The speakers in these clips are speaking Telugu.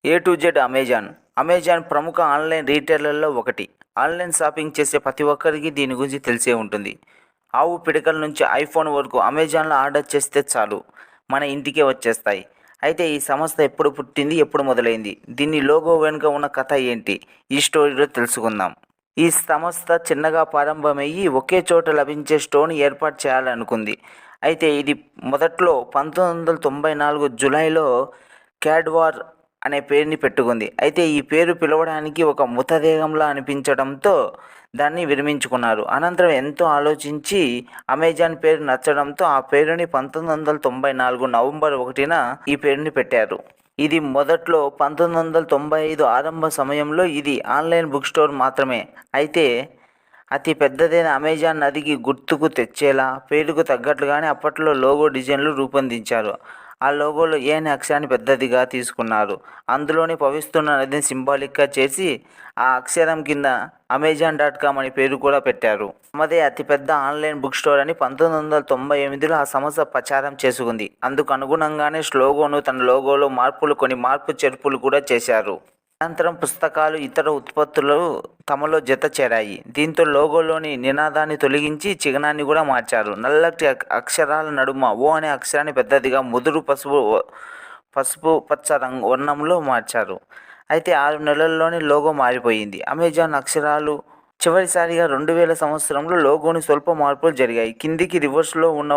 A to Z Amazon. Amazon ప్రముఖ ఆన్లైన్ రీటైలర్లలో ఒకటి. ఆన్లైన్ షాపింగ్ చేసే ప్రతి ఒక్కరికి దీని గురించి తెలిసే ఉంటుంది. ఆవు పిడకల నుంచి ఐఫోన్ వరకు అమెజాన్లో ఆర్డర్ చేస్తే చాలు మన ఇంటికే వచ్చేస్తాయి. అయితే ఈ సంస్థ ఎప్పుడు పుట్టింది, ఎప్పుడు మొదలైంది, దీని లోగో వెనుక ఉన్న కథ ఏంటి, ఈ స్టోరీలో తెలుసుకుందాం. ఈ సంస్థ చిన్నగా ప్రారంభమయ్యి ఒకే చోట లభించే స్టోర్ని ఏర్పాటు చేయాలనుకుంది. అయితే ఇది మొదట్లో 1994 జూలైలో క్యాడ్వార్ అనే పేరుని పెట్టుకుంది. అయితే ఈ పేరు పిలవడానికి ఒక మృతదేహంలా అనిపించడంతో దాన్ని విరమించుకున్నారు. అనంతరం ఎంతో ఆలోచించి అమెజాన్ పేరు నచ్చడంతో ఆ పేరుని 1994 నవంబర్ 1న ఈ పేరుని పెట్టారు. ఇది మొదట్లో 1995 ఆరంభ సమయంలో ఇది ఆన్లైన్ బుక్ స్టోర్ మాత్రమే. అయితే అతి పెద్దదైన అమెజాన్ నదికి గుర్తుకు తెచ్చేలా పేరుకు తగ్గట్లుగానే అప్పట్లో లోగో డిజైన్లు రూపొందించారు. ఆ లోగోలో ఏ అనే అక్షరాన్ని పెద్దదిగా తీసుకున్నారు. అందులోని ప్రవహిస్తున్న నదిని సింబాలిక్గా చేసి ఆ అక్షరం కింద అమెజాన్.com అనే పేరు కూడా పెట్టారు. తమదే అతిపెద్ద ఆన్లైన్ బుక్ స్టోర్ అని 1998లో ఆ సంస్థ ప్రచారం చేసుకుంది. అందుకు అనుగుణంగానే లోగోను తన లోగోలో కొన్ని మార్పు చేర్పులు కూడా చేశారు. అనంతరం పుస్తకాలు, ఇతర ఉత్పత్తులు తమలో జత చేరాయి. దీంతో లోగోలోని నినాదాన్ని తొలగించి చిహ్నాన్ని కూడా మార్చారు. నల్లటి అక్షరాల నడుమ ఓ అనే అక్షరాన్ని పెద్దదిగా ముదురు పసుపు పచ్చ వర్ణంలో మార్చారు. అయితే 6 నెలల్లోనే లోగో మారిపోయింది. అమెజాన్ అక్షరాలు చివరిసారిగా 2000 సంవత్సరంలో లోగోని స్వల్ప మార్పులు జరిగాయి. కిందికి రివర్స్లో ఉన్న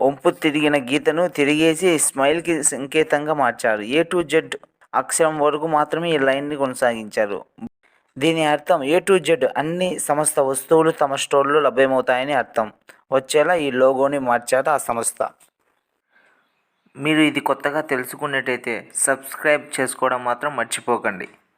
వంపు తిరిగిన గీతను తిరిగేసి స్మైల్కి సంకేతంగా మార్చారు. ఏ టు జెడ్ అక్షరం వరకు మాత్రమే ఈ లైన్ని కొనసాగించారు. దీని అర్థం ఏ టు జెడ్ అన్ని సంస్థ వస్తువులు తమ స్టోర్లో లభ్యమవుతాయని అర్థం వచ్చేలా ఈ లోగోని మార్చారు ఆ సంస్థ. మీరు ఇది కొత్తగా తెలుసుకున్నట్టయితే సబ్స్క్రైబ్ చేసుకోవడం మాత్రం మర్చిపోకండి.